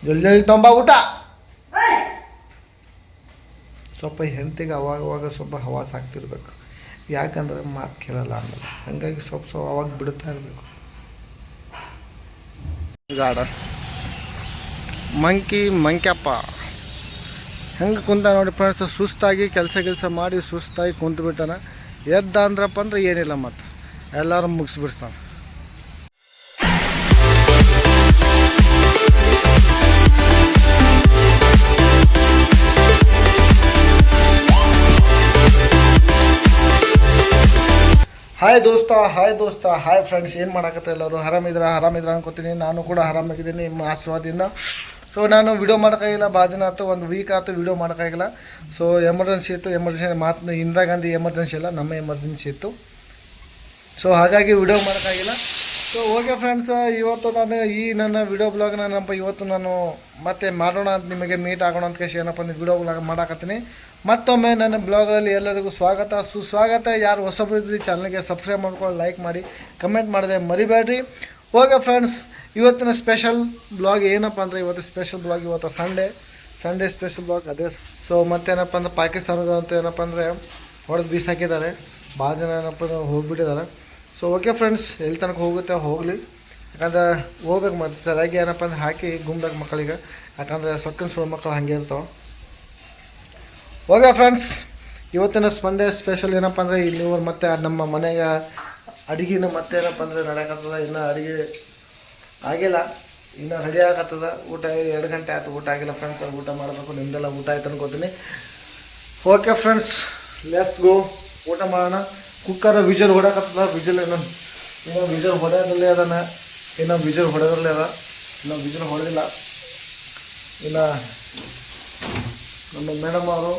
ಜಲ್ದಿ ಜಲ್ದಿ ತೊಂಬ ಊಟ. ಸ್ವಲ್ಪ ಹೆಂಡತಿಗೆ ಅವಾಗ ಸ್ವಲ್ಪ ಹವಾಸ ಆಗ್ತಿರ್ಬೇಕು, ಯಾಕಂದ್ರೆ ಮಾತು ಕೇಳಲ್ಲ ಆಮೇಲೆ. ಹಾಗಾಗಿ ಸ್ವಲ್ಪ ಅವಾಗ ಬಿಡುತ್ತಾ ಇರಬೇಕು. ಗಾಡ ಮಂಕ್ಯಪ್ಪ ಹೆಂಗೆ ಕುಂತ ನೋಡಿ ಫ್ರೆಂಡ್ಸ್, ಸುಸ್ತಾಗಿ ಕೆಲಸ ಮಾಡಿ ಸುಸ್ತಾಗಿ ಕುಂತ್ಬಿಟ್ಟಾನ. ಎದ್ದ ಅಂದ್ರಪ್ಪ ಅಂದ್ರೆ ಏನಿಲ್ಲ, ಮತ್ತು ಎಲ್ಲರೂ ಮುಗಿಸ್ಬಿಡ್ತಾನೆ. ಹಾಯ್ ದೋಸ್ತ ಹಾಯ್ ಫ್ರೆಂಡ್ಸ್, ಏನು ಮಾಡಕತ್ತ ಎಲ್ಲರೂ? ಆರಾಮಿದ್ರ ಅನ್ಕೋತೀನಿ. ನಾನು ಕೂಡ ಆರಾಮಾಗಿದ್ದೀನಿ ನಿಮ್ಮ ಆಶೀರ್ವಾದದಿಂದ. ಸೊ ನಾನು ವಿಡಿಯೋ ಮಾಡೋಕ್ಕಾಗಿಲ್ಲ, ಭಾಳ ದಿನ ಆಯ್ತು, ಒಂದು ವೀಕ್ ಆಯ್ತು ವಿಡಿಯೋ ಮಾಡೋಕ್ಕಾಗಿಲ್ಲ. ಸೊ ಎಮರ್ಜೆನ್ಸಿ ಇತ್ತು. ಮಾತು ಇಂದಿರಾ ಗಾಂಧಿ ಎಮರ್ಜೆನ್ಸಿ ಇಲ್ಲ, ನಮ್ಮ ಎಮರ್ಜೆನ್ಸಿ ಇತ್ತು. ಸೊ ಹಾಗಾಗಿ ವಿಡಿಯೋ ಮಾಡೋಕ್ಕಾಗಿಲ್ಲ. ಸೊ ಓಕೆ ಫ್ರೆಂಡ್ಸ್, ಇವತ್ತು ನಾನು ನನ್ನ ವಿಡಿಯೋ ಬ್ಲಾಗ್ನ ಇವತ್ತು ನಾನು ಮತ್ತೆ ಮಾಡೋಣ ಅಂತ, ನಿಮಗೆ ಮೀಟ್ ಆಗೋಣ ಅಂತ ಕೇಳಿ ಏನಪ್ಪ ಅಂದ್ರೆ ವಿಡಿಯೋ ಬ್ಲಾಗ್ ಮಾಡಾಕತ್ತೀನಿ. ಮತ್ತೊಮ್ಮೆ ನನ್ನ ಬ್ಲಾಗಲ್ಲಿ ಎಲ್ಲರಿಗೂ ಸುಸ್ವಾಗತ. ಯಾರು ಹೊಸಬ್ರು ಇದ್ರಿ ಚಾನಲ್ಗೆ ಸಬ್ಸ್ಕ್ರೈಬ್ ಮಾಡ್ಕೊಂಡು ಲೈಕ್ ಮಾಡಿ ಕಮೆಂಟ್ ಮಾಡಿದೆ ಮರಿಬೇಡ್ರಿ. ಓಕೆ ಫ್ರೆಂಡ್ಸ್, ಇವತ್ತಿನ ಸ್ಪೆಷಲ್ ಬ್ಲಾಗ್ ಏನಪ್ಪ ಅಂದರೆ, ಇವತ್ತು ಸಂಡೇ ಸ್ಪೆಷಲ್ ಬ್ಲಾಗ್ ಅದೇ. ಸೊ ಮತ್ತೇನಪ್ಪ ಅಂದ್ರೆ ಪಾಕಿಸ್ತಾನದಂತೂ ಏನಪ್ಪ ಅಂದರೆ ಹೊಡೆದು ಬೀಸಾಕಿದ್ದಾರೆ, ಭಾಳ ಜನ ಏನಪ್ಪ ಅಂದ್ರೆ ಹೋಗಿಬಿಟ್ಟಿದ್ದಾರೆ. ಸೊ ಓಕೆ ಫ್ರೆಂಡ್ಸ್, ಎಲ್ಲಿ ತನಕ ಹೋಗುತ್ತೆ ಹೋಗಲಿ, ಯಾಕಂದ್ರೆ ಹೋಗ್ಬೇಕು. ಮತ್ತು ಸರಿಯಾಗಿ ಏನಪ್ಪ ಅಂದ್ರೆ ಹಾಕಿ ಗುಂಡಾಗ ಮಕ್ಕಳಿಗೆ, ಯಾಕಂದರೆ ಸೊಕ್ಕಿನ ಸುಳ್ಳು ಮಕ್ಕಳು ಹಾಗೆ ಇರ್ತಾವೆ. ಓಕೆ ಫ್ರೆಂಡ್ಸ್, ಇವತ್ತಿನ ಸಂಡೇ ಸ್ಪೆಷಲ್ ಏನಪ್ಪ ಅಂದರೆ, ಇಲ್ಲಿ ಮತ್ತೆ ನಮ್ಮ ಮನೆಗೆ ಅಡುಗೆನ ಮತ್ತೆ ಏನಪ್ಪ ಅಂದರೆ ನಡೆಯಕತ್ತದ. ಇನ್ನೂ ಅಡುಗೆ ಆಗಿಲ್ಲ, ಇನ್ನೂ ರೆಡಿ ಆಗತ್ತದ. ಊಟ 2 ಗಂಟೆ ಆಯ್ತು, ಊಟ ಆಗಿಲ್ಲ ಫ್ರೆಂಡ್ಸ್. ಊಟ ಮಾಡಬೇಕು, ನಿಮ್ಮದೆಲ್ಲ ಊಟ ಆಯ್ತು ಅನ್ಕೋತೀನಿ. ಓಕೆ ಫ್ರೆಂಡ್ಸ್, ಲೆಟ್ಸ್ ಗೋ, ಊಟ ಮಾಡೋಣ. ಕುಕ್ಕರ್ ವಿಜಲ್ ಹೊಡಕತ್ತದ. ಇನ್ನೂ ವಿಜಲ್ ಹೊಡೆಯೋದ್ರಲ್ಲೇ ಅದನ್ನು, ಇನ್ನೂ ವಿಜಲ್ ಹೊಡೆಯೋದ್ರಲ್ಲೇ ಅದ, ಇನ್ನೂ ವಿಜಲ್ ಹೊಡೆದಿಲ್ಲ. ಇನ್ನು ನಮ್ಮ ಮೇಡಮ್ ಅವರು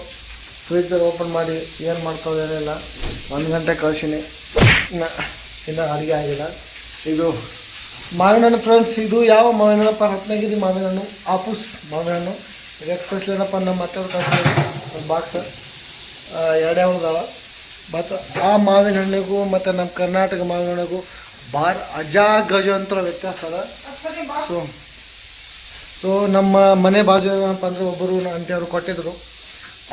ಫ್ರಿಜ್ಜಲ್ಲಿ ಓಪನ್ ಮಾಡಿ ಏನು ಮಾಡ್ತಾವೆ ಏನಿಲ್ಲ. 1 ಗಂಟೆ ಕಳ್ಸೀನಿ, ಇನ್ನೂ ಅಡುಗೆ ಆಗಿಲ್ಲ. ಇದು ಮಾವಿನ ಹಣ್ಣು ಫ್ರೆಂಡ್ಸ್. ಇದು ಯಾವ ಮಾವಿನ ಹಣ್ಣಪ್ಪ? ಹತ್ತನೇಗಿದ್ದು ಮಾವಿನ ಹಣ್ಣು, ಆಪೂಸ್ ಮಾವಿನ ಹಣ್ಣು. ಇದಕ್ಕೆ ಕಳಿಸ್ಲೇನಪ್ಪ ನಮ್ಮ ಮತ್ತೆ ಕಳಿಸ್ಲಿ ಒಂದು ಬಾಕ್ಸ್ 2 ಯಾವ್ದಾವ. ಬಟ್ ಆ ಮಾವಿನ ಹಣ್ಣಿಗೂ ಮತ್ತು ನಮ್ಮ ಕರ್ನಾಟಕ ಮಾವಿನ ಹಣ್ಣಿಗೂ ಭಾಳ ಗಜಾಂತರ ವ್ಯತ್ಯಾಸ ಅದ. ಸೊ ನಮ್ಮ ಮನೆ ಬಾಜು ಏನಪ್ಪ ಅಂದರೆ ಒಬ್ಬರು ಅಂಟಿಯವರು ಕೊಟ್ಟಿದ್ರು.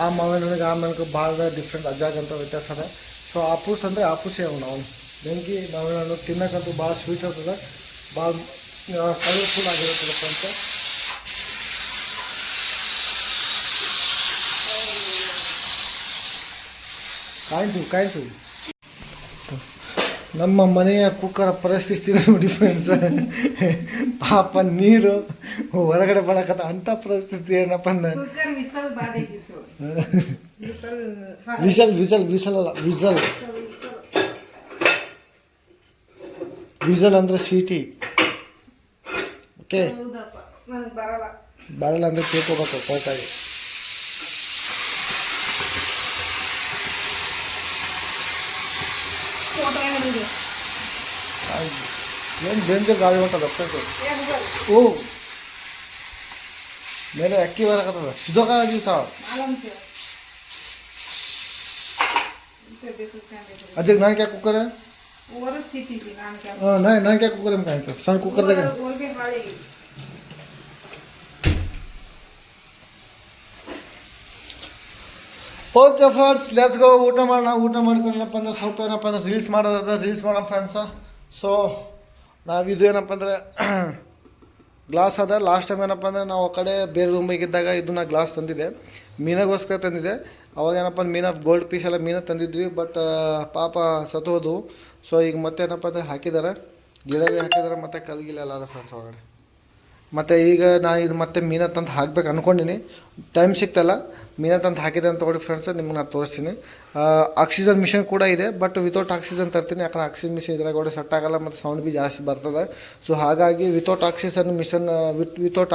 ಆ ಮಾವಿನ ಹಣ್ಣಿಗೆ ಆ ಮಾವಿನಗೂ ಭಾಳ ಡಿಫ್ರೆಂಟ್ ಅಜಾಗಂತ ವ್ಯತ್ಯಾಸ ಅದ. ಸೊ ಆಪೂಸ್ ಅಂದರೆ ಆಪೂಸೇ ನಾವು ಬೆಂಕಿ ಮಾವಿನ ಹಣ್ಣು ತಿನ್ನೋಕ್ಕಂತೂ ಭಾಳ ಸ್ವೀಟ್ ಇರ್ತದೆ, ಭಾಳ ಕಲರ್ಫುಲ್ ಆಗಿರುತ್ತದಪ್ಪ ಅಂತ. ಕಾಯಿಸು ನಮ್ಮ ಮನೆಯ ಕುಕ್ಕರ ಪರಿಸ್ಥಿತಿ ನೋಡಿ ಫ್ರೆಂಡ್ಸ್. ಪಾಪ ನೀರು ಹೊರಗಡೆ ಬರಕತ್ತ ಅಂಥ ಪರಿಸ್ಥಿತಿ ಏನಪ್ಪ ಅಂದ್ರೆ, ವಿಸಲ್ ಅಂದರೆ ಸೀಟಿ. ಓಕೆ, ಬರಲ್ಲ ಅಂದರೆ ತಿಳ್ಕೊಬೇಕು ಕರೆಕ್ಟಾಗಿ. ಏನು ಡೇಂಜರ್ ಗಾಳಿ ಹೊಂಟದ ಓ ಮೇಲೆ ಅಕ್ಕಿ ಬರಕತ್ತದ. ಸಿಜೋಕಾಗಿತ್ತು ಅಜ್ಜಿಗೆ ನಾನು ಕ್ಯಾ ಕುಕ್ಕರ್ ನಾನು ಕ್ಯಾ ಕುಕ್ಕರ್ ಎಮ್ ಕಾಯ್ತು ಸಣ್ಣ ಕುಕ್ಕರ್ದಾಗ. ಓಕೆ ಫ್ರೆಂಡ್ಸ್, ಲೆಟ್ಸ್ ಗೋ, ಊಟ ಮಾಡೋಣ. ಊಟ ಮಾಡ್ಕೊಂಡೇನಪ್ಪ ಅಂದ್ರೆ ಸ್ವಲ್ಪ ಏನಪ್ಪ ಅಂದ್ರೆ ರೀಲ್ಸ್ ಮಾಡೋಣ ಫ್ರೆಂಡ್ಸ. ಸೊ ನಾವಿದು ಏನಪ್ಪ ಅಂದರೆ ಗ್ಲಾಸ್ ಅದ. ಲಾಸ್ಟ್ ಟೈಮ್ ಏನಪ್ಪ ಅಂದರೆ ನಾವು ಆ ಕಡೆ ಬೇರೆ ರೂಮಿಗಿದ್ದಾಗ ಇದನ್ನ ಗ್ಲಾಸ್ ತಂದಿದ್ದೆ, ಮೀನಾಗೋಸ್ಕರ ತಂದಿದ್ದೆ. ಅವಾಗ ಏನಪ್ಪ ಅಂದ್ರೆ ಮೀನ ಗೋಲ್ಡ್ ಪೀಸ್ ಎಲ್ಲ ಮೀನ ತಂದಿದ್ವಿ, ಬಟ್ ಪಾಪ ಸತ್ತೋದು. ಸೊ ಈಗ ಮತ್ತೆ ಏನಪ್ಪ ಅಂದರೆ ಹಾಕಿದ್ದಾರೆ, ಗಿಡವೇ ಹಾಕಿದ್ದಾರೆ, ಮತ್ತು ಕಲ್ಗಿಲ್ಲ ಎಲ್ಲ ಅದ ಫ್ರೆಂಡ್ಸ್ ಒಳಗಡೆ. ಮತ್ತು ಈಗ ನಾನು ಇದು ಮತ್ತೆ ಮೀನ ತಂದು ಹಾಕ್ಬೇಕು ಅಂದ್ಕೊಂಡಿನಿ, ಟೈಮ್ ಸಿಗ್ತಲ್ಲ. ಮೀನ ತಂದು ಹಾಕಿದೆ ಅಂತ ತಗೊಳ್ಳಿ ಫ್ರೆಂಡ್ಸ್, ನಿಮ್ಗೆ ನಾನು ತೋರಿಸ್ತೀನಿ. ಆಕ್ಸಿಜನ್ ಮಿಷನ್ ಕೂಡ ಇದೆ, ಬಟ್ ವಿತೌಟ್ ಆಕ್ಸಿಜನ್ ತರ್ತೀನಿ, ಯಾಕಂದ್ರೆ ಆಕ್ಸಿಜನ್ ಮಿಷನ್ ಇದ್ರಾಗ ಸೆಟ್ ಆಗೋಲ್ಲ ಮತ್ತು ಸೌಂಡ್ ಬಿ ಜಾಸ್ತಿ ಬರ್ತದೆ. ಸೊ ಹಾಗಾಗಿ ವಿತೌಟ್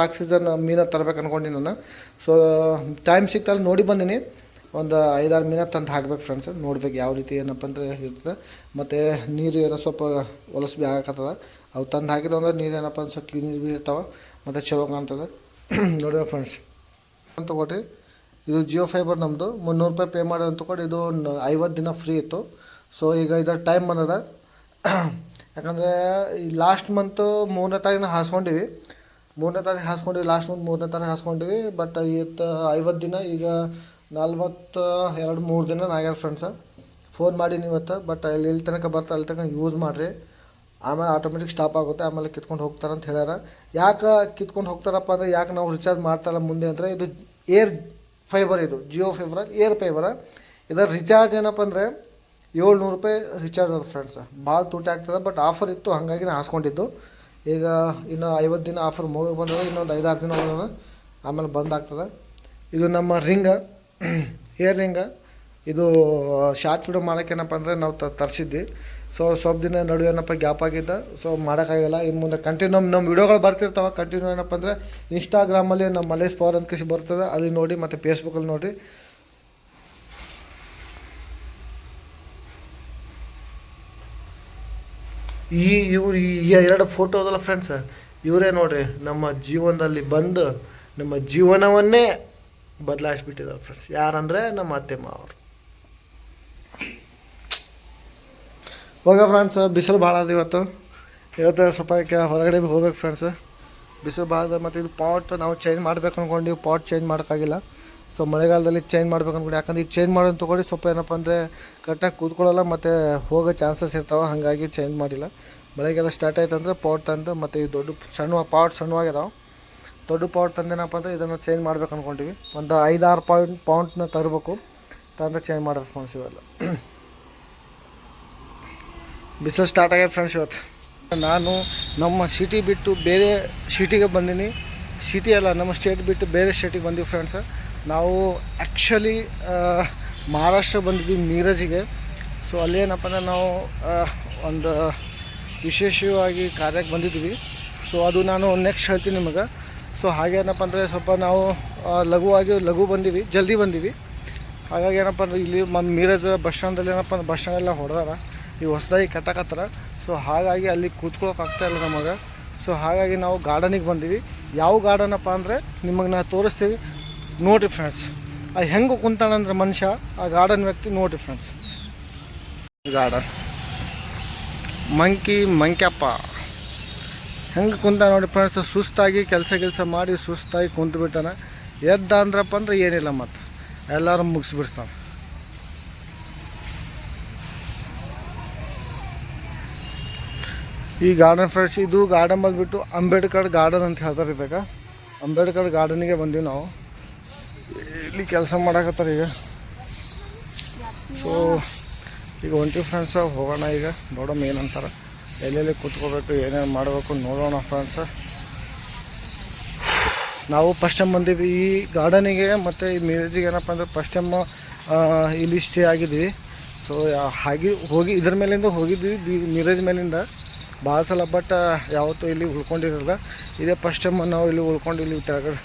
ಆಕ್ಸಿಜನ್ ಮೀನ ತರ್ಬೇಕು ಅಂದ್ಕೊಂಡು ನಾನು. ಸೊ ಟೈಮ್ ಸಿಗ್ತಲ್ಲ ನೋಡಿ ಬಂದೀನಿ, ಒಂದು 5-6 ಮೀನ ತಂದು ಹಾಕ್ಬೇಕು ಫ್ರೆಂಡ್ಸ್. ನೋಡ್ಬೇಕು ಯಾವ ರೀತಿ ಏನಪ್ಪ ಅಂದರೆ ಇರ್ತದೆ. ಮತ್ತು ನೀರು ಏನೋ ಸ್ವಲ್ಪ ಹೊಲಸು ಭೀ ಆಗಕತ್ತದ. ಅವು ತಂದು ಹಾಕಿದ ಅಂದ್ರೆ ನೀರು ಏನಪ್ಪ ಅಂದ್ರೆ ಸ್ವಲ್ಪ ಕ್ಲೀನ್ ಭೀ ಇರ್ತಾವೆ ಮತ್ತು ಚಲೋ ಕಾಣ್ತದೆ. ನೋಡಿ ಫ್ರೆಂಡ್ಸ್ ಅಂತ ತಗೊಳ್ರಿ. ಇದು ಜಿಯೋ ಫೈಬರ್ ನಮ್ಮದು, 300 ರೂಪಾಯಿ ಪೇ ಮಾಡಿ ಅಂತ ತಗೊಂಡು ಇದು 50 ದಿನ ಫ್ರೀ ಇತ್ತು. ಸೊ ಈಗ ಇದರ ಟೈಮ್ ಬಂದದ, ಯಾಕಂದರೆ ಈ ಲಾಸ್ಟ್ ಮಂತು 3ನೇ ತಾರೀಕು ಹಾಸ್ಕೊಂಡಿವಿ. 3ನೇ ತಾರೀಕು ಹಾಸ್ಕೊಂಡಿವಿ, ಲಾಸ್ಟ್ ಮಂತ್ 3ನೇ ತಾರೀಕು ಹಾಸ್ಕೊಂಡಿವಿ. ಬಟ್ ಇವತ್ತು 50 ದಿನ, ಈಗ 42-3 ದಿನ ಆಗ್ಯಾರ ಫ್ರೆಂಡ್ಸ. ಫೋನ್ ಮಾಡೀನಿ ಇವತ್ತು. ಬಟ್ ಎಲ್ಲಿ ತನಕ ಬರ್ತಾ ಅಲ್ಲಿ ತನಕ ಯೂಸ್ ಮಾಡಿರಿ, ಆಮೇಲೆ ಆಟೋಮೆಟಿಕ್ ಸ್ಟಾಪ್ ಆಗುತ್ತೆ, ಆಮೇಲೆ ಕಿತ್ಕೊಂಡು ಹೋಗ್ತಾರಂತ ಹೇಳ್ಯಾರ. ಯಾಕೆ ಕಿತ್ಕೊಂಡು ಹೋಗ್ತಾರಪ್ಪ ಅಂದರೆ, ಯಾಕೆ ನಾವು ರಿಚಾರ್ಜ್ ಮಾಡ್ತಾರಲ್ಲ ಮುಂದೆ ಅಂದರೆ, ಇದು ಏರ್ ಫೈಬರ್, ಇದು ಜಿಯೋ ಫೈಬರ್ ಏರ್ ಫೈಬರ್. ಇದರ ರಿಚಾರ್ಜ್ ಏನಪ್ಪ ಅಂದರೆ 700 ರೂಪಾಯಿ ರಿಚಾರ್ಜ್ ಅದು ಫ್ರೆಂಡ್ಸ್. ಭಾಳ ತುಟ್ಟಿ ಆಗ್ತದೆ. ಬಟ್ ಆಫರ್ ಇತ್ತು, ಹಾಗಾಗಿ ನಾನು ಹಾಸ್ಕೊಂಡಿದ್ದು. ಈಗ ಇನ್ನು 50 ದಿನ ಆಫರ್ ಮುಗಿ ಬಂದದ, ಇನ್ನೊಂದು 5-6 ದಿನ ಹೋಗೋಣ, ಆಮೇಲೆ ಬಂದಾಗ್ತದೆ. ಇದು ನಮ್ಮ ರಿಂಗ, ಏರ್ ರಿಂಗ. ಇದು ಶಾರ್ಟ್ ವಿಡಿಯೋ ಮಾಡೋಕ್ಕೇನಪ್ಪ ಅಂದರೆ ನಾವು ತರಿಸಿದ್ವಿ. ಸೊ ಸ್ವಲ್ಪ ದಿನ ನಡುವೆ ಏನಪ್ಪ ಗ್ಯಾಪ್ ಆಗಿದ್ದ, ಸೊ ಮಾಡೋಕ್ಕಾಗಿಲ್ಲ. ಇನ್ನು ಮುಂದೆ ಕಂಟಿನ್ಯೂ ನಮ್ಮ ವಿಡಿಯೋಗಳು ಬರ್ತಿರ್ತಾವೆ. ಕಂಟಿನ್ಯೂ ಏನಪ್ಪ ಅಂದರೆ ಇನ್ಸ್ಟಾಗ್ರಾಮಲ್ಲಿ ನಮ್ಮ ಮಲೇಶ್ ಪವರ್ ಅಂತ ಕೃಷಿ ಬರ್ತದೆ, ಅಲ್ಲಿ ನೋಡಿ, ಮತ್ತು ಫೇಸ್ಬುಕ್ಕಲ್ಲಿ ನೋಡಿರಿ. ಇವ್ರು ಈ 2 ಫೋಟೋ ಅದಲ್ಲ ಫ್ರೆಂಡ್ಸ್, ಇವರೇ ನೋಡಿರಿ ನಮ್ಮ ಜೀವನದಲ್ಲಿ ಬಂದು ನಮ್ಮ ಜೀವನವನ್ನೇ ಬದಲಾಯಿಸ್ಬಿಟ್ಟಿದ್ದಾರೆ ಫ್ರೆಂಡ್ಸ್. ಯಾರಂದರೆ ನಮ್ಮ ಅತ್ತೆ ಮಾವರು. ಹೋಗ ಫ್ರೆಂಡ್ಸ್, ಬಿಸಿಲು ಭಾಳ ಅದ ಇವತ್ತು ಸ್ವಲ್ಪ ಹೊರಗಡೆ ಹೋಗ್ಬೇಕು ಫ್ರೆಂಡ್ಸ್. ಬಿಸಿಲು ಭಾಳ ಅದ. ಮತ್ತು ಇದು ಪಾಟ್ ನಾವು ಚೇಂಜ್ ಮಾಡ್ಬೇಕು ಅಂದ್ಕೊಂಡು, ಪಾಟ್ ಚೇಂಜ್ ಮಾಡೋಕ್ಕಾಗಿಲ್ಲ. ಸೊ ಮಳೆಗಾಲದಲ್ಲಿ ಚೇಂಜ್ ಮಾಡ್ಬೇಕು ಅಂದ್ಕೊಂಡು, ಯಾಕಂದ್ರೆ ಈಗ ಚೇಂಜ್ ಮಾಡೋದು ತೊಗೊಂಡು ಸ್ವಲ್ಪ ಏನಪ್ಪ ಅಂದರೆ ಕರೆಕ್ಟಾಗಿ ಕೂತ್ಕೊಳ್ಳಲ್ಲ, ಮತ್ತು ಹೋಗೋ ಚಾನ್ಸಸ್ ಇರ್ತಾವೆ, ಹಾಗಾಗಿ ಚೇಂಜ್ ಮಾಡಿಲ್ಲ. ಮಳೆಗೆಲ್ಲ ಸ್ಟಾರ್ಟ್ ಆಯ್ತು ಅಂದರೆ ಪಾಟ್ ತಂದು, ಮತ್ತು ಈ ದೊಡ್ಡ ಪಾಟ್ ಸಣ್ಣವಾಗಿದಾವೆ. ದೊಡ್ಡ ಪಾಟ್ ತಂದೇನಪ್ಪ ಅಂದರೆ ಇದನ್ನು ಚೇಂಜ್ ಮಾಡ್ಬೇಕು ಅಂದ್ಕೊಂಡಿವಿ. ಒಂದು 5-6 ಪಾಟ್ನ ತರಬೇಕು, ತಂದು ಚೇಂಜ್ ಮಾಡಬೇಕು ಫ್ರೆಂಡ್ಸ್. ಇವೆಲ್ಲ ಬಿಸಿಲು ಸ್ಟಾರ್ಟ್ ಆಗ್ಯದ ಫ್ರೆಂಡ್ಸ್ ಇವತ್ತು. ನಾನು ನಮ್ಮ ಸಿಟಿ ಬಿಟ್ಟು ಬೇರೆ ಸಿಟಿಗೆ ಬಂದೀನಿ. ಸಿಟಿ ಅಲ್ಲ, ನಮ್ಮ ಸ್ಟೇಟ್ ಬಿಟ್ಟು ಬೇರೆ ಸ್ಟೇಟಿಗೆ ಬಂದೀವಿ ಫ್ರೆಂಡ್ಸ್. ನಾವು ಆ್ಯಕ್ಚುಲಿ ಮಹಾರಾಷ್ಟ್ರ ಬಂದಿದ್ವಿ, ಮೀರಜಿಗೆ. ಸೊ ಅಲ್ಲೇನಪ್ಪ ಅಂದರೆ ನಾವು ಒಂದು ವಿಶೇಷವಾಗಿ ಕಾರ್ಯಕ್ಕೆ ಬಂದಿದ್ವಿ. ಸೊ ಅದು ನಾನು ನೆಕ್ಸ್ಟ್ ಹೇಳ್ತೀನಿ ನಿಮಗೆ. ಸೊ ಹಾಗೇನಪ್ಪ ಅಂದರೆ ಸ್ವಲ್ಪ ನಾವು ಲಘು ಬಂದೀವಿ, ಜಲ್ದಿ ಬಂದೀವಿ. ಹಾಗಾಗಿ ಏನಪ್ಪ ಅಂದರೆ ಇಲ್ಲಿ ಮೀರಜ್ ಬಸ್ ಸ್ಟ್ಯಾಂಡಲ್ಲಿ ಏನಪ್ಪ ಅಂದ್ರೆ ಬಸ್ ಸ್ಟ್ಯಾಂಡೆಲ್ಲ ಹೊಡೆದಾರ, ಈಗ ಹೊಸದಾಗಿ ಕಟ್ಟಕತ್ತಾರ. ಸೊ ಹಾಗಾಗಿ ಅಲ್ಲಿ ಕೂತ್ಕೊಳ್ಳೋಕೆ ಆಗ್ತಾಯಿಲ್ಲ ನಮಗೆ. ಸೊ ಹಾಗಾಗಿ ನಾವು ಗಾರ್ಡನಿಗೆ ಬಂದೀವಿ. ಯಾವ ಗಾರ್ಡನಪ್ಪ ಅಂದರೆ ನಿಮಗೆ ನಾನು ತೋರಿಸ್ತೀವಿ, ನೋಡಿರಿ ಫ್ರೆಂಡ್ಸ್. ಅದು ಹೆಂಗೆ ಕುಂತಾನಂದ್ರೆ ಮನುಷ್ಯ, ಆ ಗಾರ್ಡನ್ ವ್ಯಕ್ತಿ ನೋಡಿರಿ ಫ್ರೆಂಡ್ಸ್. ಗಾರ್ಡನ್ ಮಂಕ್ಯಪ್ಪ ಹೆಂಗೆ ಕುಂತ ನೋಡಿ ಫ್ರೆಂಡ್ಸ್. ಸುಸ್ತಾಗಿ ಕೆಲಸ ಮಾಡಿ ಸುಸ್ತಾಗಿ ಕುಂತು ಬಿಟ್ಟಾನ. ಎದ್ದ ಅಂದ್ರಪ್ಪ ಅಂದ್ರೆ ಏನಿಲ್ಲ, ಮತ್ತು ಎಲ್ಲರೂ ಮುಗಿಸ್ಬಿಡ್ತಾನೆ. ಈ ಗಾರ್ಡನ್ ಫ್ರೆಂಡ್ಸ್, ಇದು ಗಾರ್ಡನ್ ಬಂದುಬಿಟ್ಟು ಅಂಬೇಡ್ಕರ್ ಗಾರ್ಡನ್ ಅಂತ ಹೇಳ್ತಾರೆ. ಇದ್ದಾಗ ಅಂಬೇಡ್ಕರ್ ಗಾರ್ಡನಿಗೆ ಬಂದೀವಿ ನಾವು. ಇಲ್ಲಿ ಕೆಲಸ ಮಾಡಕತ್ತಾರೆ ಈಗ. ಸೊ ಈಗ ಹೊಂಟಿವಿ ಫ್ರೆಂಡ್ಸ, ಹೋಗೋಣ. ಈಗ ನೋಡೋಣ ಏನಂತಾರೆ, ಎಲ್ಲೆಲ್ಲಿ ಕೂತ್ಕೋಬೇಕು, ಏನೇನು ಮಾಡಬೇಕು ನೋಡೋಣ ಫ್ರೆಂಡ್ಸ. ನಾವು ಫಸ್ಟ್ ಟೈಮ್ ಬಂದೀವಿ ಈ ಗಾರ್ಡನಿಗೆ, ಮತ್ತು ಈ ಮಿರಜಿಗೆ. ಏನಪ್ಪ ಅಂದರೆ ಫಸ್ಟ್ ಟೈಮ್ ಇಲ್ಲಿ ಸ್ಟೇ ಆಗಿದ್ವಿ. ಸೊ ಹಾಗೆ ಹೋಗಿ ಇದ್ರ ಮೇಲಿಂದ ಹೋಗಿದ್ವಿ, ಮಿರಜ್ ಮೇಲಿಂದ ಭಾಳ ಸಲ. ಬಟ್ ಯಾವತ್ತೂ ಇಲ್ಲಿ ಉಳ್ಕೊಂಡಿರಲ್ಲ, ಇದೇ ಫಸ್ಟ್ ಟೈಮ್ ನಾವು ಇಲ್ಲಿ ಉಳ್ಕೊಂಡು ಇಲ್ಲಿ ತೆಳಗಡೆ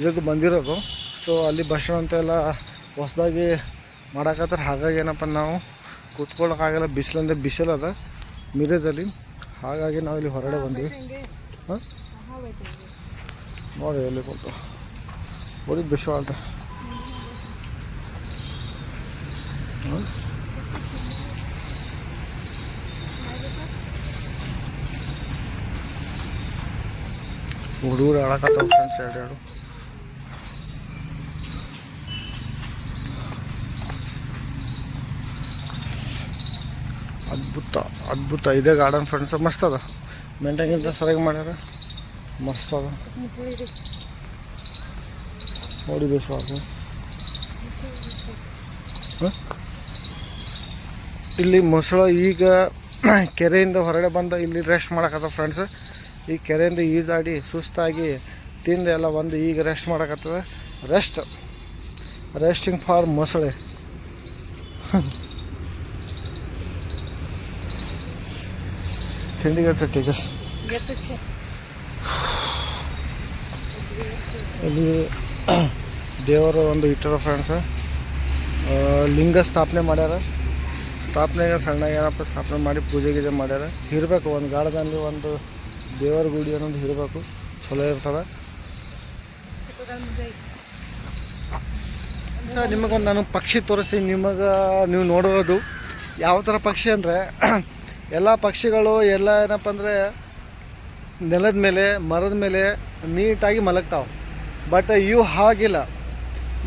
ಇರೋದು ಬಂದಿರೋದು. ಸೊ ಅಲ್ಲಿ ಬಸ್ ಸ್ಟ್ಯಾಂಡ್ ಅಂತೆಲ್ಲ ಹೊಸದಾಗಿ ಮಾಡಕತ್ತಾರೆ. ಹಾಗಾಗಿ ಏನಪ್ಪ ನಾವು ಕೂತ್ಕೊಳ್ಳೋಕ್ಕಾಗಲ್ಲ, ಬಿಸಿಲಂದರೆ ಬಿಸಿಲದ ಮಿರಜಲ್ಲಿ. ಹಾಗಾಗಿ ನಾವು ಇಲ್ಲಿ ಹೊರಗಡೆ ಬಂದ್ವಿ. ಹಾಂ ನೋಡಿ ಎಲ್ಲಿ ಕೊಟ್ಟು ಬರೀ ಬಿಸಿ ಅಂತ. ಹುಡುಗರು ಆಡಕತ್ತಾವ ಫ್ರೆಂಡ್ಸ್, ಎರಡು ಅದ್ಭುತ ಇದೆ ಗಾರ್ಡನ್ ಫ್ರೆಂಡ್ಸ್. ಮಸ್ತ್ ಅದ, ಮೇಂಟೈನ್ ಸರಿಯಾಗಿ ಮಾಡ್ಯಾರ, ಮಸ್ತ್ ಅದ ನೋಡಿ. ಬೇಸು ಇಲ್ಲಿ ಮೊಸಳೆ ಈಗ ಕೆರೆಯಿಂದ ಹೊರಗಡೆ ಬಂದು ಇಲ್ಲಿ ರೆಸ್ಟ್ ಮಾಡಕತ್ತ ಫ್ರೆಂಡ್ಸ್. ಈ ಕೆರೆಯಿಂದ ಈಜಾಡಿ ಸುಸ್ತಾಗಿ ತಿಂದು ಎಲ್ಲ ಬಂದು ಈಗ ರೆಸ್ಟ್ ಮಾಡಕತ್ತದ. ರೆಸ್ಟಿಂಗ್ ಫಾರ್ ಮೊಸಳೆ. ಚಂಡೀಗಢ ಸಟ್ಟಿಗ ಇಲ್ಲಿ ದೇವರ ಒಂದು ಇಟ್ಟರ ಫ್ರೆಂಡ್ಸ್. ಲಿಂಗ ಸ್ಥಾಪನೆ ಮಾಡ್ಯಾರ. ಸ್ಥಾಪನೆಗೆ ಸಣ್ಣ ಏನಪ್ಪ ಸ್ಥಾಪನೆ ಮಾಡಿ ಪೂಜೆ ಗೀಜೆ ಮಾಡ್ಯಾರ. ಇರಬೇಕು ಒಂದು ಗಾರ್ಡನಲ್ಲಿ ಒಂದು ದೇವರ ಗುಡಿ ಅನ್ನೋದು ಇರಬೇಕು, ಚಲೋ ಇರ್ತದೆ. ಸರ್ ನಿಮಗೊಂದು ನಾನು ಪಕ್ಷಿ ತೋರಿಸ್ತೀನಿ. ನೀವು ನೋಡೋದು ಯಾವ ಥರ ಪಕ್ಷಿ ಅಂದರೆ, ಎಲ್ಲ ಪಕ್ಷಿಗಳು ಎಲ್ಲ ಏನಪ್ಪ ಅಂದರೆ ನೆಲದ ಮೇಲೆ, ಮರದ ಮೇಲೆ ನೀಟಾಗಿ ಮಲಗ್ತಾವೆ. ಬಟ್ ಇವು ಹಾಗಿಲ್ಲ,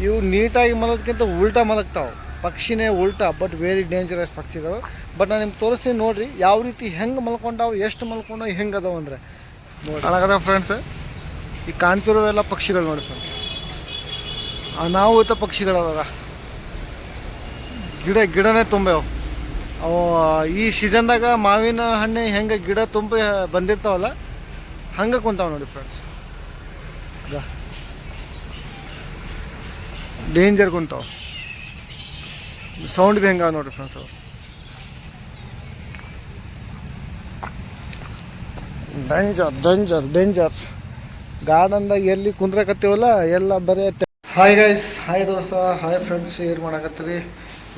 ಇವು ನೀಟಾಗಿ ಮಲಗೋದಕ್ಕಿಂತ ಉಲ್ಟಾ ಮಲಗ್ತಾವೆ. ಪಕ್ಷಿನೇ ಉಲ್ಟಾ, ಬಟ್ ವೆರಿ ಡೇಂಜರಸ್ ಪಕ್ಷಿಗಳು. ಬಟ್ ನಾನು ನಿಮ್ಗೆ ತೋರಿಸ್ತೀನಿ ನೋಡಿರಿ ಯಾವ ರೀತಿ ಹೆಂಗೆ ಮಲ್ಕೊಂಡಾವು, ಎಷ್ಟು ಮಲ್ಕೊಂಡಾವು, ಹೆಂಗೆ ಅದಾವೆ ಅಂದರೆ ನೋಡಿ. ಅದಾಗದ ಫ್ರೆಂಡ್ಸ್, ಈ ಕಾಣ್ತಿರೋವೆಲ್ಲ ಪಕ್ಷಿಗಳು ನೋಡಿ ಫ್ರೆಂಡ್ಸ್. ಅನಾಹುತ ಪಕ್ಷಿಗಳವಾಗ ಗಿಡನೇ ತುಂಬ್ಯಾವ. ಅವು ಈ ಸೀಸನ್ದಾಗ ಮಾವಿನ ಹಣ್ಣು ಹೆಂಗೆ ಗಿಡ ತುಂಬಿ ಬಂದಿರ್ತಾವಲ್ಲ ಹಂಗೆ ಕುಂತಾವ ನೋಡಿ ಫ್ರೆಂಡ್ಸ್. ಡೇಂಜರ್ ಕುಂತಾವ. ಸೌಂಡ್ ಭೀ ಹೆಂಗೆ ನೋಡಿರಿ ಫ್ರೆಂಡ್ಸ್. ಅವು ಡೇಂಜರ್ ಗಾರ್ಡನ್ದಾಗ ಎಲ್ಲಿ ಕುಂದ್ರಕತ್ತೀವಲ್ಲ ಎಲ್ಲ ಬರೀ. ಹಾಯ್ ಗೈಸ್, ಹಾಯ್ ದೋಸ್ತ, ಹಾಯ್ ಫ್ರೆಂಡ್ಸ್. ಏನು ಮಾಡಕತ್ತೀರಿ?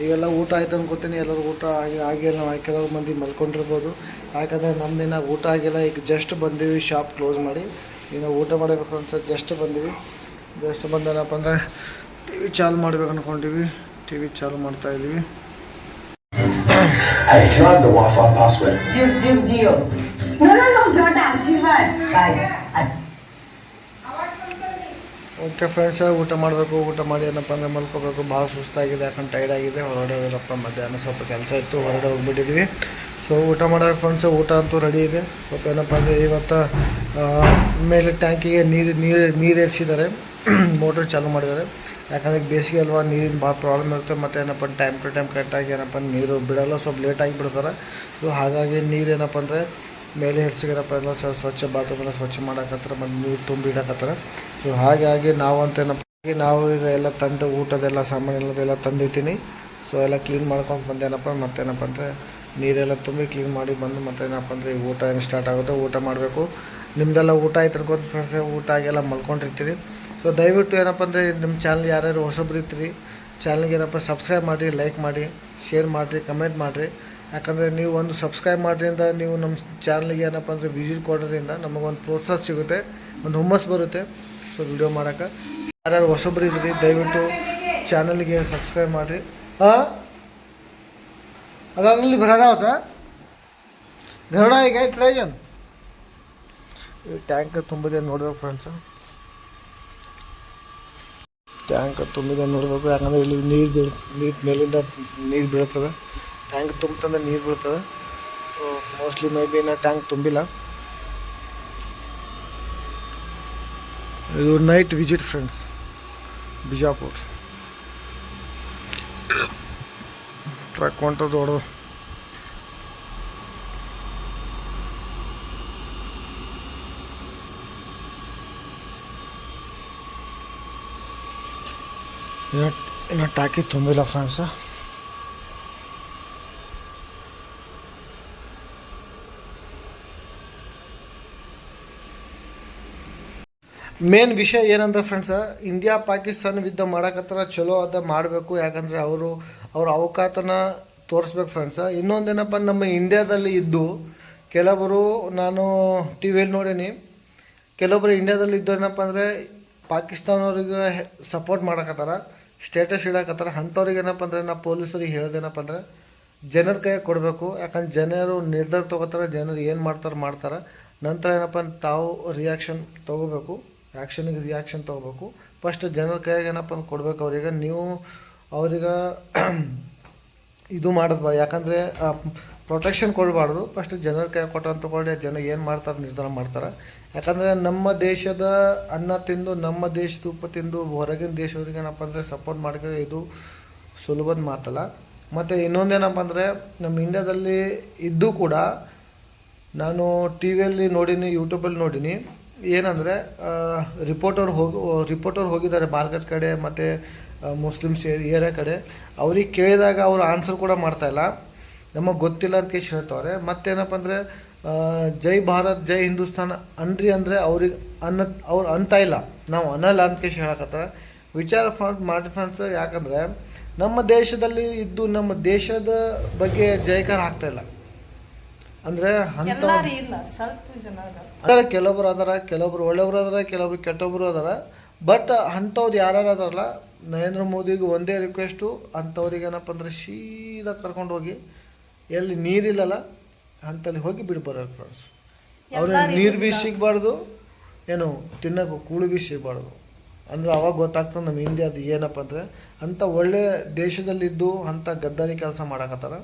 ಈಗೆಲ್ಲ ಊಟ ಆಯ್ತು ಅನ್ಕೋತೀನಿ. ಎಲ್ಲರೂ ಊಟ ಆಗಿಲ್ಲ. ನಾವು ಕೆಲವು ಮಂದಿ ಮಲ್ಕೊಂಡಿರ್ಬೋದು, ಯಾಕಂದರೆ ನಮ್ಮದಿನ ಊಟ ಆಗಿಲ್ಲ. ಈಗ ಜಸ್ಟ್ ಬಂದೀವಿ, ಶಾಪ್ ಕ್ಲೋಸ್ ಮಾಡಿ. ಈಗ ಊಟ ಮಾಡಬೇಕು ಅನ್ಸುತ್ತೆ. ಜಸ್ಟ್ ಬಂದೀವಿ. ಜಸ್ಟ್ ಬಂದೇನಪ್ಪ ಅಂದರೆ ಟಿ ವಿ ಚಾಲು ಮಾಡ್ಬೇಕು ಅಂದ್ಕೊಂಡಿವಿ. ಟಿ ವಿ ಚಾಲು ಮಾಡ್ತಾಯಿದ್ದೀವಿ. ಓಕೆ ಫ್ರೆಂಡ್ಸ್, ಊಟ ಮಾಡಬೇಕು. ಊಟ ಮಾಡಿ ಏನಪ್ಪ ಅಂದರೆ ಮಲ್ಕೋಬೇಕು. ಭಾಳ ಸುಸ್ತಾಗಿದೆ, ಯಾಕಂದ್ರೆ ಟೈರ್ಡ್ ಆಗಿದೆ. ಹೊರಗಡೆ ಹೋಗಪ್ಪ, ಮಧ್ಯಾಹ್ನ ಸ್ವಲ್ಪ ಕೆಲಸ ಇತ್ತು, ಹೊರಗಡೆ ಹೋಗ್ಬಿಟ್ಟಿದ್ವಿ. ಸೊ ಊಟ ಮಾಡಬೇಕು ಫ್ರೆಂಡ್ಸ್. ಊಟ ಅಂತೂ ರೆಡಿ ಇದೆ. ಸ್ವಲ್ಪ ಏನಪ್ಪ ಅಂದರೆ ಇವತ್ತು ಮೇಲೆ ಟ್ಯಾಂಕಿಗೆ ನೀರು ಏರಿಸಿದ್ದಾರೆ, ಮೋಟ್ರ್ ಚಾಲೂ ಮಾಡಿದ್ದಾರೆ. ಯಾಕಂದರೆ ಬೇಸಿಗೆ ಅಲ್ವಾ, ನೀರಿನ ಭಾಳ ಪ್ರಾಬ್ಲಮ್ ಇರುತ್ತೆ. ಮತ್ತು ಏನಪ್ಪ ಟೈಮ್ ಟು ಟೈಮ್ ಕರೆಕ್ಟಾಗಿ ಏನಪ್ಪ ನೀರು ಬಿಡೋಲ್ಲ, ಸ್ವಲ್ಪ ಲೇಟಾಗಿ ಬಿಡ್ತಾರೆ. ಸೊ ಹಾಗಾಗಿ ನೀರು ಏನಪ್ಪ ಅಂದರೆ ಮೇಲೆ ಹೆಚ್ಚಿಗೆನಪ್ಪ ಎಲ್ಲ ಸ್ವಚ್ಛ ಬಾತ್ರೂಮೆಲ್ಲ ಸ್ವಚ್ಛ ಮಾಡಕತ್ತಾರೆ, ಮತ್ತು ನೀರು ತುಂಬಿ ಇಡಕತ್ತಾರೆ. ಸೊ ಹಾಗಾಗಿ ನಾವು ಈಗ ಎಲ್ಲ ತಂದು ಊಟದೆಲ್ಲ ಸಾಮಾನೆಲ್ಲ ತಂದಿರ್ತೀನಿ. ಸೊ ಎಲ್ಲ ಕ್ಲೀನ್ ಮಾಡ್ಕೊಂಡು ಬಂದೇನಪ್ಪ. ಮತ್ತೇನಪ್ಪ ಅಂದರೆ ನೀರೆಲ್ಲ ತುಂಬಿ ಕ್ಲೀನ್ ಮಾಡಿ ಬಂದು ಮತ್ತೇನಪ್ಪ ಅಂದರೆ ಈಗ ಊಟ ಏನು ಸ್ಟಾರ್ಟ್ ಆಗುತ್ತೆ. ಊಟ ಮಾಡಬೇಕು. ನಿಮ್ಮದೆಲ್ಲ ಊಟ ಆಯ್ತು ಅನ್ಕೋತ ಫ್ರೆಂಡ್ಸ್. ಊಟ ಆಗೆಲ್ಲ ಮಲ್ಕೊಂಡಿರ್ತೀರಿ. ಸೊ ದಯವಿಟ್ಟು ಏನಪ್ಪ ಅಂದರೆ ನಿಮ್ಮ ಚಾನಲ್ ಯಾರ್ಯಾರು ಹೊಸಬ್ರು ಇರ್ತೀರಿ, ಚಾನಲ್ಗೆ ಏನಪ್ಪ ಸಬ್ಸ್ಕ್ರೈಬ್ ಮಾಡಿರಿ, ಲೈಕ್ ಮಾಡಿ, ಶೇರ್ ಮಾಡಿರಿ, ಕಮೆಂಟ್ ಮಾಡಿರಿ. ಯಾಕಂದರೆ ನೀವು ಒಂದು ಸಬ್ಸ್ಕ್ರೈಬ್ ಮಾಡೋದ್ರಿಂದ, ನೀವು ನಮ್ಮ ಚಾನಲ್ಗೆ ಏನಪ್ಪ ಅಂದರೆ ವಿಸಿಟ್ ಕೊಡೋದ್ರಿಂದ ನಮಗೊಂದು ಪ್ರೋತ್ಸಾಹ ಸಿಗುತ್ತೆ, ಒಂದು ಹುಮ್ಮಸ್ಸು ಬರುತ್ತೆ. ಸೊ ವಿಡಿಯೋ ಮಾಡೋಕೆ ಯಾರ್ಯಾರು ಹೊಸಬ್ರು ಇದ್ರಿ ದಯವಿಟ್ಟು ಚಾನಲ್ಗೆ ಸಬ್ಸ್ಕ್ರೈಬ್ ಮಾಡಿರಿ. ಹಾಂ, ಅದಾದಲ್ಲಿ ಭರಾಗ होता घरडा आहे काय ट्रायजन. ಟ್ಯಾಂಕ್ ತುಂಬಿದೆ ನೋಡ್ಬೇಕು ಫ್ರೆಂಡ್ಸ್. ಟ್ಯಾಂಕ್ ತುಂಬಿದೆ ನೋಡಬೇಕು. ಯಾಕಂದರೆ ಇಲ್ಲಿ ನೀರು ಮೇಲಿಂದ ನೀರು ಬೀಳ್ತದೆ. ಟ್ಯಾಂಕ್ ತುಂಬತಂದ್ರೆ ನೀರು ಬೀಳ್ತದೆ. So mostly maybe tank ತುಂಬಿಲ್ಲ. ಇದು night visit friends, Bijapur. Truck ಹೊಂಟದು ಹೊಡೆದು. ಇನ್ನು ಟಾಕಿ ತುಂಬಿಲ್ಲ ಫ್ರೆಂಡ್ಸ್. ಮೇನ್ ವಿಷಯ ಏನಂದ್ರೆ ಫ್ರೆಂಡ್ಸ್, ಇಂಡಿಯಾ ಪಾಕಿಸ್ತಾನ ಯುದ್ಧ ಮಾಡಕತ್ತಾರ, ಚಲೋ ಅದ ಮಾಡಬೇಕು. ಯಾಕಂದರೆ ಅವ್ರ ಅವಕಾಶನ ತೋರಿಸ್ಬೇಕು ಫ್ರೆಂಡ್ಸ. ಇನ್ನೊಂದೇನಪ್ಪ, ನಮ್ಮ ಇಂಡಿಯಾದಲ್ಲಿ ಇದ್ದು ಕೆಲವರು, ನಾನು ಟಿ ವಿಯಲ್ಲಿ ನೋಡೀನಿ, ಕೆಲವೊಬ್ಬರು ಇಂಡಿಯಾದಲ್ಲಿ ಇದ್ದೋರೇನಪ್ಪ ಅಂದರೆ ಪಾಕಿಸ್ತಾನವ್ರಿಗೆ ಸಪೋರ್ಟ್ ಮಾಡಕತ್ತಾರ, ಸ್ಟೇಟಸ್ ಇಡಕತ್ತಾರ. ಅಂಥವ್ರಿಗೆ ಏನಪ್ಪ ಅಂದರೆ ನಾವು ಪೊಲೀಸರಿಗೆ ಹೇಳೋದೇನಪ್ಪ ಅಂದರೆ ಜನರ ಕೈಯಾಗ ಕೊಡಬೇಕು. ಯಾಕಂದ್ರೆ ಜನರು ನಿರ್ಧಾರ ತೊಗೋತಾರೆ, ಜನರು ಏನು ಮಾಡ್ತಾರೆ. ನಂತರ ಏನಪ್ಪ ತಾವು ರಿಯಾಕ್ಷನ್ ತೊಗೋಬೇಕು, ಆ್ಯಕ್ಷನಿಗೆ ರಿಯಾಕ್ಷನ್ ತೊಗೋಬೇಕು. ಫಸ್ಟ್ ಜನರ ಕೈಯಾಗ ಏನಪ್ಪ ಅಂತ ಕೊಡಬೇಕು ಅವ್ರಿಗೆ. ನೀವು ಅವ್ರಿಗೆ ಇದು ಮಾಡೋದು, ಯಾಕಂದರೆ ಪ್ರೊಟೆಕ್ಷನ್ ಕೊಡಬಾರ್ದು. ಫಸ್ಟ್ ಜನರ ಕೈಯಾಗ ಕೊಟ್ಟಂತ ತಗೊಂಡು ಜನ ಏನು ಮಾಡ್ತಾರೆ ನಿರ್ಧಾರ ಮಾಡ್ತಾರೆ. ಯಾಕಂದರೆ ನಮ್ಮ ದೇಶದ ಅನ್ನ ತಿಂದು, ನಮ್ಮ ದೇಶದ ಉಪ್ಪು ತಿಂದು ಹೊರಗಿನ ದೇಶವ್ರಿಗೆ ಏನಪ್ಪ ಅಂದರೆ ಸಪೋರ್ಟ್ ಮಾಡೋಕ್ಕೆ ಇದು ಸುಲಭದ ಮಾತಲ್ಲ. ಮತ್ತು ಇನ್ನೊಂದೇನಪ್ಪ ಅಂದರೆ ನಮ್ಮ ಇಂಡಿಯಾದಲ್ಲಿ ಇದ್ದು ಕೂಡ ನಾನು ಟಿ ವಿಯಲ್ಲಿ ನೋಡೀನಿ, ಯೂಟ್ಯೂಬಲ್ಲಿ ನೋಡೀನಿ. ಏನಂದರೆ ರಿಪೋರ್ಟರ್ ಹೋಗಿದ್ದಾರೆ ಮಾರ್ಕೆಟ್ ಕಡೆ ಮತ್ತು ಮುಸ್ಲಿಮ್ಸ್ ಏರಿಯಾ ಕಡೆ. ಅವ್ರಿಗೆ ಕೇಳಿದಾಗ ಅವ್ರು ಆನ್ಸರ್ ಕೂಡ ಮಾಡ್ತಾಯಿಲ್ಲ, ನಮಗೆ ಗೊತ್ತಿಲ್ಲ ಅಂತ ಕೇಳಿ ಹೇಳ್ತವ್ರೆ. ಮತ್ತೇನಪ್ಪ ಅಂದರೆ ಜೈ ಭಾರತ್ ಜೈ ಹಿಂದೂಸ್ತಾನ ಅನ್ರಿ ಅಂದರೆ ಅವ್ರು ಅಂತ ಇಲ್ಲ, ನಾವು ಅನ್ನಲ್ಲ ಅಂತ ಕೇಳಿ ಹೇಳಕತ್ತಾರೆ. ವಿಚಾರ ಮಾಡಿ ಫ್ರೆಂಡ್ಸ್. ಯಾಕಂದರೆ ನಮ್ಮ ದೇಶದಲ್ಲಿ ಇದ್ದು ನಮ್ಮ ದೇಶದ ಬಗ್ಗೆ ಜಯಕಾರ ಆಗ್ತಾಯಿಲ್ಲ. ಅಂದರೆ ಕೆಲವೊಬ್ರು ಅದಾರ, ಕೆಲವೊಬ್ರು ಒಳ್ಳೆಯವರು ಅದಾರ, ಕೆಲವೊಬ್ರು ಕೆಟ್ಟೊಬ್ರು ಅದಾರ. ಬಟ್ ಅಂಥವ್ರು ಯಾರು ಅದಾರಲ್ಲ, ನರೇಂದ್ರ ಮೋದಿಗೆ ಒಂದೇ ರಿಕ್ವೆಸ್ಟು, ಅಂಥವ್ರಿಗೆ ಏನಪ್ಪ ಅಂದರೆ ಸೀದಾ ಕರ್ಕೊಂಡು ಹೋಗಿ ಎಲ್ಲಿ ನೀರಿಲ್ಲಲ್ಲ ಅಂತಲ್ಲಿ ಹೋಗಿ ಬಿಡ್ಬಾರ್ದು ಫ್ರೆಂಡ್ಸ್. ಅವ್ರಿಗೆ ನೀರು ಭೀ ಸಿಗಬಾರ್ದು, ಏನು ತಿನ್ನೋಕೆ ಕೂಳು ಬಿ ಸಿಗಬಾರ್ದು. ಅಂದರೆ ಅವಾಗ ಗೊತ್ತಾಗ್ತದೆ ನಮ್ಮ ಇಂಡಿಯಾದ ಏನಪ್ಪ ಅಂದರೆ ಅಂಥ ಒಳ್ಳೆ ದೇಶದಲ್ಲಿದ್ದು ಅಂಥ ಗದ್ದಾರಿ ಕೆಲಸ ಮಾಡಕತ್ತಾರ.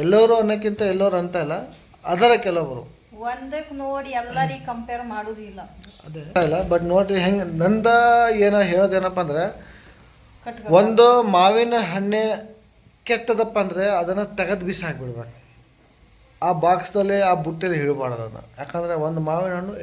ಎಲ್ಲರೂ ಅನ್ನೋಕ್ಕಿಂತ ಎಲ್ಲರೂ ಅಂತ ಇಲ್ಲ, ಅದರ ಕೆಲವರು ಒಂದಕ್ಕೆ ನೋಡಿ ಎಲ್ಲರಿಗೆ ಕಂಪೇರ್ ಮಾಡೋದಿಲ್ಲ. ಅದೇ ಇಲ್ಲ, ಬಟ್ ನೋಡ್ರಿ ಹೆಂಗೆ ನಂದ ಏನೋ ಹೇಳೋದೇನಪ್ಪ ಅಂದರೆ, ಒಂದು ಮಾವಿನ ಹಣ್ಣೆ ಕೆಟ್ಟದಪ್ಪ ಅಂದರೆ ಅದನ್ನು ತೆಗೆದು ಬಿಸಾಕ್ಬಿಡ್ಬೇಕು. ಆ ಬಾಕ್ಸ್ದಲ್ಲೇ ಆ ಬುಟ್ಟೆಲಿ ಹಿಡಬಾರ್ದು ಅದನ್ನು. ಯಾಕಂದರೆ ಒಂದು ಮಾವಿನ ಹಣ್ಣು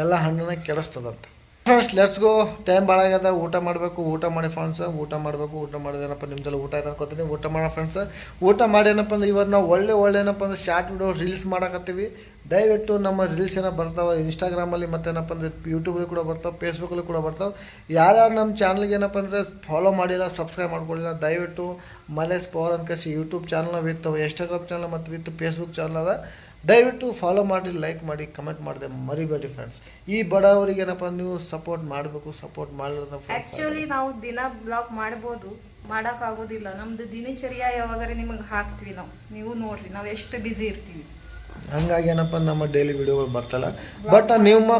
ಎಲ್ಲ ಹಣ್ಣನ್ನು ಕೆಡಿಸ್ತದಂತ. Friends let's go. ಟೈಮ್ ಭಾಳ ಆಗ್ಯದ, ಊಟ ಮಾಡಬೇಕು. ಊಟ ಮಾಡಿ ಫ್ರೆಂಡ್ಸ್, ಊಟ ಮಾಡಬೇಕು. ಊಟ ಮಾಡೋದೇನಪ್ಪ ನಿಮ್ದೆಲ್ಲ ಊಟ ಆಯ್ತು ಅನ್ಕೋತೀನಿ. ಊಟ ಮಾಡೋ ಫ್ರೆಂಡ್ಸ್, ಊಟ ಮಾಡಿ ಏನಪ್ಪ ಅಂದ್ರೆ ಇವತ್ತು ನಾವು ಒಳ್ಳೆ ಏನಪ್ಪ ಅಂದ್ರೆ ಶಾರ್ಟ್ ವಿಡಿಯೋ ರೀಲ್ಸ್ ಮಾಡಕತ್ತೀವಿ. ದಯವಿಟ್ಟು ನಮ್ಮ ರೀಲ್ಸ್ ಏನೋ ಬರ್ತಾವೆ ಇನ್ಸ್ಟಾಗ್ರಾಮಲ್ಲಿ, ಮತ್ತು ಏನಪ್ಪ ಅಂದರೆ ಯೂಟ್ಯೂಬಲ್ಲಿ ಕೂಡ ಬರ್ತಾವೆ, ಫೇಸ್ಬುಕ್ಕಲ್ಲಿ ಕೂಡ ಬರ್ತಾವೆ. ಯಾರ್ಯಾರು ನಮ್ಮ ಚಾನಲ್ಗೆ ಏನಪ್ಪ ಅಂದರೆ ಫಾಲೋ ಮಾಡಿಲ್ಲ, ಸಬ್ಸ್ಕ್ರೈಬ್ ಮಾಡ್ಕೊಳ್ಳಿಲ್ಲ, ದಯವಿಟ್ಟು ಮಲೇಸ್ ಪವರ್ ಅನ್ಕಸಿ ಯೂಟ್ಯೂಬ್ ಚಾನಲ್ನ ವಿತ್ ಇನ್ಸ್ಟಾಗ್ರಾಮ್ ಚಾನಲ್ ಮತ್ತು ವಿತ್ ಫೇಸ್ಬುಕ್ ಚಾನಲ್ ಅದ. ದಯವಿಟ್ಟು ಫಾಲೋ ಮಾಡಿ, ಲೈಕ್ ಮಾಡಿ, ಕಮೆಂಟ್ ಮಾಡಿದೆ ಮರಿಬೇಡಿ ಫ್ರೆಂಡ್ಸ್. ಈ ಬಡವರಿಗೆ ಏನಪ್ಪ ನೀವು ಸಪೋರ್ಟ್ ಮಾಡಬೇಕು. ಸಪೋರ್ಟ್ ಮಾಡಲಿಲ್ಲ ಆ್ಯಕ್ಚುಲಿ ನಾವು ದಿನ ಬ್ಲಾಗ್ ಮಾಡ್ಬೋದು, ಮಾಡೋಕ್ಕಾಗೋದಿಲ್ಲ. ನಮ್ಮದು ದಿನಚರ್ಯ ಯಾವಾಗಾರೆ ನಿಮಗೆ ಹಾಕ್ತೀವಿ ನೀವು ನೋಡ್ರಿ ನಾವು ಎಷ್ಟು ಬ್ಯುಸಿ ಇರ್ತೀವಿ. ಹಂಗಾಗಿ ಏನಪ್ಪ ನಮ್ಮ ಡೈಲಿ ವಿಡಿಯೋಗಳು ಬರ್ತಲ್ಲ. ಬಟ್ ನಿಮ್ಮ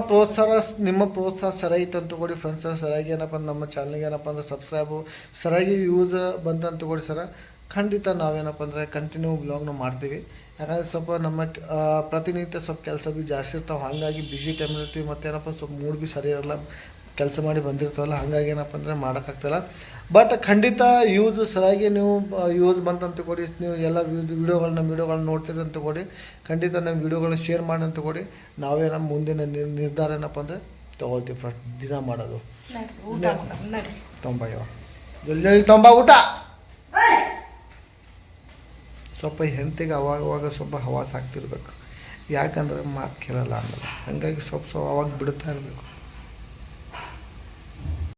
ಪ್ರೋತ್ಸಾಹ ಸರಿಯಾಗಿ ಅಂತ ತಗೊಳ್ಳಿ ಫ್ರೆಂಡ್ಸ್. ಸರಿಯಾಗಿ ಏನಪ್ಪ ನಮ್ಮ ಚಾನಲ್ಗೆ ಏನಪ್ಪ ಅಂದ್ರೆ ಸಬ್ಸ್ಕ್ರೈಬು ಸರಿಯಾಗಿ ಯೂಸ್ ಬಂತಂತ ತಗೊಳ್ಳಿ ಸರ. ಖಂಡಿತ ನಾವೇನಪ್ಪ ಅಂದರೆ ಕಂಟಿನ್ಯೂ ಬ್ಲಾಗ್ನ ಮಾಡ್ತೀವಿ. ಯಾಕಂದರೆ ಸ್ವಲ್ಪ ನಮ್ಮ ಪ್ರತಿನಿತ್ಯ ಸ್ವಲ್ಪ ಕೆಲಸ ಭೀ ಜಾಸ್ತಿ ಇರ್ತಾವೆ. ಹಾಗಾಗಿ ಬಿಸಿ ಟೈಮ್ ಇರ್ತೀವಿ, ಮತ್ತು ಏನಪ್ಪ ಸ್ವಲ್ಪ ಮೂಡ್ ಭೀ ಸರಿ ಇರಲ್ಲ, ಕೆಲಸ ಮಾಡಿ ಬಂದಿರ್ತಾವಲ್ಲ. ಹಾಗಾಗಿ ಏನಪ್ಪ ಅಂದರೆ ಮಾಡೋಕ್ಕಾಗ್ತಾಯಿಲ್ಲ. ಬಟ್ ಖಂಡಿತ ಯೂಸ್ ಸರಿಯಾಗಿ ನೀವು ಯೂಸ್ ಬಂತಂತ ತಗೊಳ್ಳಿ. ನೀವು ಎಲ್ಲ ವಿಡಿಯೋಗಳನ್ನ ನೋಡ್ತೀರಿ ಅಂತ ತಗೊಳ್ಳಿ. ಖಂಡಿತ ನಮ್ಮ ವಿಡಿಯೋಗಳನ್ನ ಶೇರ್ ಮಾಡಿ ಅಂತ ತಗೊಳ್ಳಿ. ನಾವೇ ನಮ್ಮ ಮುಂದಿನ ನಿರ್ಧಾರ ಏನಪ್ಪ ಅಂದರೆ ತೊಗೊಳ್ತೀವಿ ಫ್ರೆಂಡ್ಸ್. ದಿನ ಮಾಡೋದು ತೊಂಬ ಊಟ. ಸ್ವಲ್ಪ ಹೆಂಡತಿಗೆ ಅವಾಗ ಸ್ವಲ್ಪ ಹವಾಸ ಆಗ್ತಿರ್ಬೇಕು. ಯಾಕಂದ್ರೆ ಮಾತು ಕೇಳಲ್ಲ ಅನ್ನೋದು. ಹಾಗಾಗಿ ಸ್ವಲ್ಪ ಅವಾಗ ಬಿಡ್ತಾ ಇರಬೇಕು.